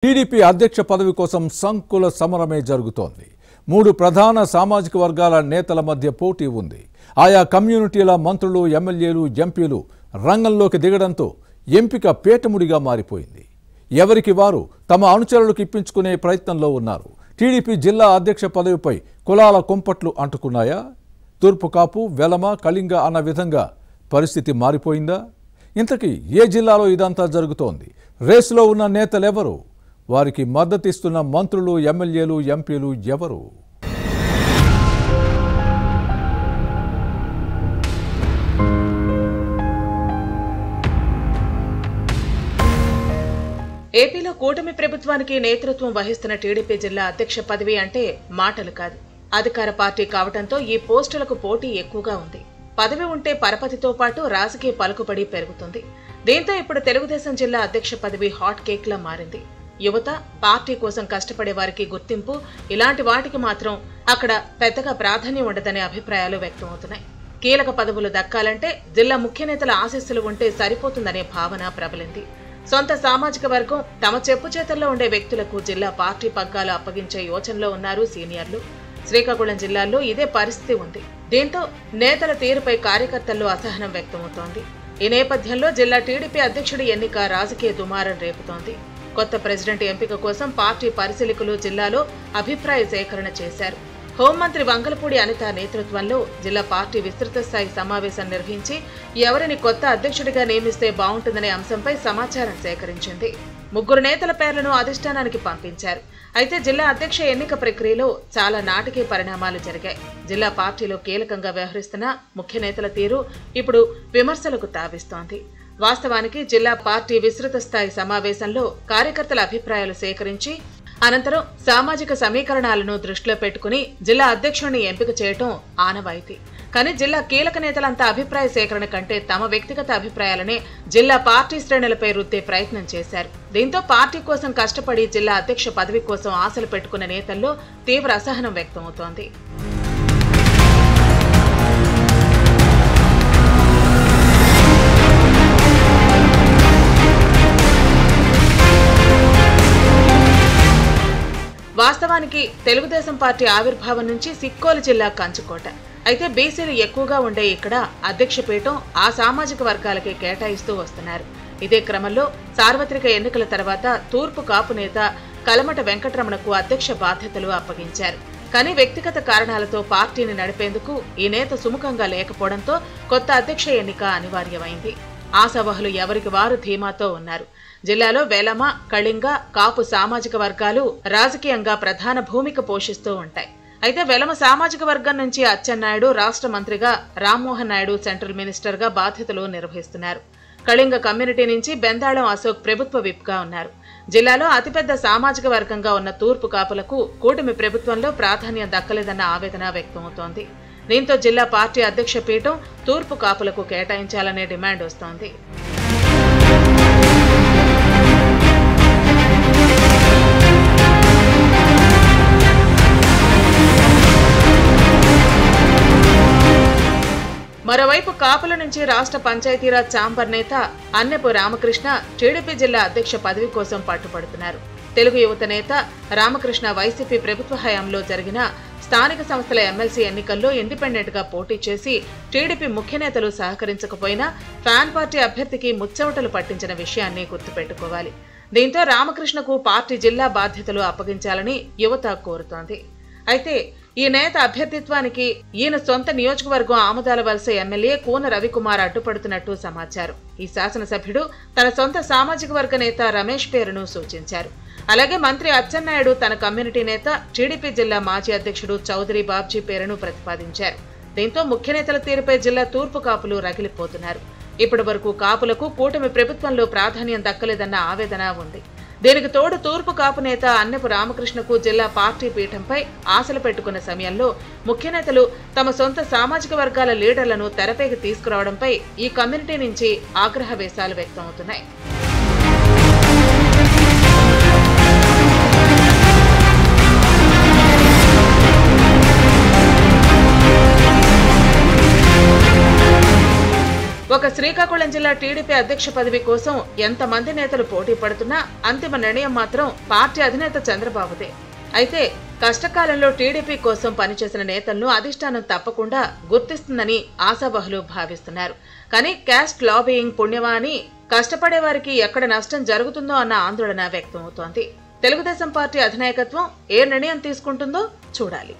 TDP అధ్యక్ష పదవి కోసం సంకుల సమరమే జరుగుతోంది. 3 ప్రధాన సామాజిక వర్గాల నేతల మధ్య పోటీ ఉంది. ఆయా కమ్యూనిటీల మంత్రులు, ఎమ్మెల్యేలు, ఎంపీలు రంగంలోకి దిగడంతో ఎంపిక పేటముడిగా మారిపోయింది. ఎవరికి వారు తమ అనుచరులకు ఇప్పించుకునే ప్రయత్నంలో ఉన్నారు. టీడీపీ జిల్లా అధ్యక్ష పదవిపై కులాల కుంపట్లు అంటుకున్నాయా? తూర్పు కాపు, వెలమ, కళింగ అన్న విధంగా పరిస్థితి మారిపోయిందా? ఇంతకీ ఏ జిల్లాలో ఇదంతా జరుగుతోంది? రేసులో ఉన్న నేతలెవరు? వారికి మద్దతిస్తున్న మంత్రులు, ఎమ్మెల్యేలు, ఎంపీలు ఎవరు? ఏపీలో కూటమి ప్రభుత్వానికి నేతృత్వం వహిస్తున్న టీడీపీ జిల్లా అధ్యక్ష పదవి అంటే మాటలు కాదు, అధికార పార్టీ కావడంతో ఈ పోస్టులకు పోటీ ఎక్కువగా ఉంది. పదవి ఉంటే పరపతితో పాటు రాజకీయ పలుకుబడి పెరుగుతుంది. దీంతో ఇప్పుడు తెలుగుదేశం జిల్లా అధ్యక్ష పదవి హాట్ కేక్ లా మారింది. యువత, పార్టీ కోసం కష్టపడే వారికి గుర్తింపు, ఇలాంటి వాటికి మాత్రం అక్కడ పెద్దగా ప్రాధాన్యం ఉండదనే అభిప్రాయాలు వ్యక్తమవుతున్నాయి. కీలక పదవులు దక్కాలంటే జిల్లా ముఖ్య నేతల ఆశీస్సులు ఉంటే సరిపోతుందనే భావన ప్రబలింది. సొంత సామాజిక వర్గం, తమ చెప్పు చేతల్లో ఉండే వ్యక్తులకు జిల్లా పార్టీ పగ్గాలు అప్పగించే యోచనలో ఉన్నారు సీనియర్లు. శ్రీకాకుళం జిల్లాలో ఇదే పరిస్థితి ఉంది. దీంతో నేతల తీరుపై కార్యకర్తల్లో అసహనం వ్యక్తమవుతోంది. ఈ నేపథ్యంలో జిల్లా టీడీపీ అధ్యక్షుడి ఎన్నిక రాజకీయ దుమారం రేపుతోంది. కొత్త ప్రెసిడెంట్ ఎంపిక కోసం పార్టీ పరిశీలకులు జిల్లాలో అభిప్రాయ సేకరణ చేశారు. హోంమంత్రి వంగలపూడి అనిత నేతృత్వంలో జిల్లా పార్టీ విస్తృత స్థాయి సమావేశం నిర్వహించి ఎవరిని కొత్త అధ్యక్షుడిగా నియమిస్తే బాగుంటుందనే అంశంపై సమాచారం సేకరించింది. 3 నేతల పేర్లను అధిష్టానానికి పంపించారు. అయితే జిల్లా అధ్యక్ష ఎన్నిక ప్రక్రియలో చాలా నాటకీయ పరిణామాలు జరిగాయి. జిల్లా పార్టీలో కీలకంగా వ్యవహరిస్తున్న ముఖ్య నేతల తీరు ఇప్పుడు విమర్శలకు తావిస్తోంది. వాస్తవానికి జిల్లా పార్టీ విస్తృత స్థాయి సమావేశంలో కార్యకర్తల అభిప్రాయాలు సేకరించి అనంతరం సామాజిక సమీకరణాలను దృష్టిలో పెట్టుకుని జిల్లా అధ్యక్షుడిని ఎంపిక చేయటం ఆనవాయితీ. కానీ జిల్లా కీలక నేతలంతా అభిప్రాయ సేకరణ కంటే తమ వ్యక్తిగత అభిప్రాయాలనే జిల్లా పార్టీ శ్రేణులపై రుద్దే ప్రయత్నం చేశారు. దీంతో పార్టీ కోసం కష్టపడి జిల్లా అధ్యక్ష పదవి కోసం ఆశలు పెట్టుకున్న నేతల్లో తీవ్ర అసహనం వ్యక్తమవుతోంది. వాస్తవానికి తెలుగుదేశం పార్టీ ఆవిర్భావం నుంచి సిక్కోలు జిల్లా కంచుకోట. అయితే బీసీలు ఎక్కువగా ఉండే ఇక్కడ అధ్యక్ష పీఠం ఆ సామాజిక వర్గాలకే కేటాయిస్తూ వస్తున్నారు. ఇదే క్రమంలో సార్వత్రిక ఎన్నికల తర్వాత తూర్పు కాపు నేత కలమట వెంకటరమణకు అధ్యక్ష బాధ్యతలు అప్పగించారు. కానీ వ్యక్తిగత కారణాలతో పార్టీని నడిపేందుకు ఈ నేత సుముఖంగా లేకపోవడంతో కొత్త అధ్యక్ష ఎన్నిక అనివార్యమైంది. ఆశావహులు ఎవరికి వారు ధీమాతో ఉన్నారు. జిల్లాలో వెలమ, కళింగ, కాపు సామాజిక వర్గాలు రాజకీయంగా ప్రధాన భూమిక పోషిస్తూ ఉంటాయి. అయితే వెలమ సామాజిక వర్గం నుంచి అచ్చెన్నాయుడు రాష్ట్ర మంత్రిగా, రామ్మోహన్ నాయుడు సెంట్రల్ మినిస్టర్గా బాధ్యతలు నిర్వహిస్తున్నారు. కళింగ కమ్యూనిటీ నుంచి బెందాళం అశోక్ ప్రభుత్వ విప్గా ఉన్నారు. జిల్లాలో అతిపెద్ద సామాజిక వర్గంగా ఉన్న తూర్పు కాపులకు కూటమి ప్రభుత్వంలో ప్రాధాన్యం దక్కలేదన్న ఆవేదన వ్యక్తమవుతోంది. దీంతో జిల్లా పార్టీ అధ్యక్ష పీఠం తూర్పు కాపులకు కేటాయించాలనే డిమాండ్ వస్తోంది. మరోవైపు కాపుల నుంచి రాష్ట్ర పంచాయతీరాజ్ ఛాంబర్ నేత అన్నెపు రామకృష్ణ టీడీపీ జిల్లా అధ్యక్ష పదవి కోసం పట్టుపడుతున్నారు. తెలుగు యువత నేత రామకృష్ణ వైసీపీ ప్రభుత్వ హయాంలో జరిగిన స్థానిక సంస్థల ఎమ్మెల్సీ ఎన్నికల్లో ఇండిపెండెంట్ గా పోటీ చేసి టీడీపీ ముఖ్య నేతలు సహకరించకపోయినా ఫ్యాన్ పార్టీ అభ్యర్థికి ముచ్చెమటలు పట్టించిన విషయాన్ని గుర్తుపెట్టుకోవాలి. దీంతో రామకృష్ణకు పార్టీ జిల్లా బాధ్యతలు అప్పగించాలని యువత కోరుతోంది. అయితే ఈ నేత అభ్యర్థిత్వానికి ఈయన సొంత నియోజకవర్గం ఆమదాల వలస ఎమ్మెల్యే కూన రవికుమార్ అడ్డుపడుతున్నట్టు సమాచారం. ఈ శాసనసభ్యుడు తన సొంత సామాజిక వర్గ నేత రమేష్ పేరును సూచించారు. అలాగే మంత్రి అచ్చెన్నాయుడు తన కమ్యూనిటీ నేత టీడీపీ జిల్లా మాజీ అధ్యక్షుడు చౌదరి బాబ్జీ పేరును ప్రతిపాదించారు. దీంతో ముఖ్య నేతల తీరుపై జిల్లా తూర్పు కాపులు రగిలిపోతున్నారు. ఇప్పటి వరకు కాపులకు కూటమి ప్రభుత్వంలో ప్రాధాన్యం దక్కలేదన్న ఆవేదన ఉంది. దీనికి తోడు తూర్పు కాపు నేత అన్నెపు రామకృష్ణకు జిల్లా పార్టీ పీఠంపై ఆశలు పెట్టుకున్న సమయంలో ముఖ్య నేతలు తమ సొంత సామాజిక వర్గాల లీడర్లను తెరపైకి తీసుకురావడంపై ఈ కమ్యూనిటీ నుంచి ఆగ్రహవేశాలు వ్యక్తమవుతున్నాయి. ఒక శ్రీకాకుళం జిల్లా టీడీపీ అధ్యక్ష పదవి కోసం ఎంతమంది నేతలు పోటీ పడుతున్నా అంతిమ నిర్ణయం మాత్రం పార్టీ అధినేత చంద్రబాబుదే. అయితే కష్టకాలంలో టీడీపీ కోసం పనిచేసిన నేతలను అధిష్టానం తప్పకుండా గుర్తిస్తుందని ఆశావహులు భావిస్తున్నారు. కానీ క్యాస్ట్ లాబియింగ్ పుణ్యమా అని కష్టపడే వారికి ఎక్కడ నష్టం జరుగుతుందో అన్న ఆందోళన వ్యక్తమవుతోంది. తెలుగుదేశం పార్టీ అధినాయకత్వం ఏ నిర్ణయం తీసుకుంటుందో చూడాలి.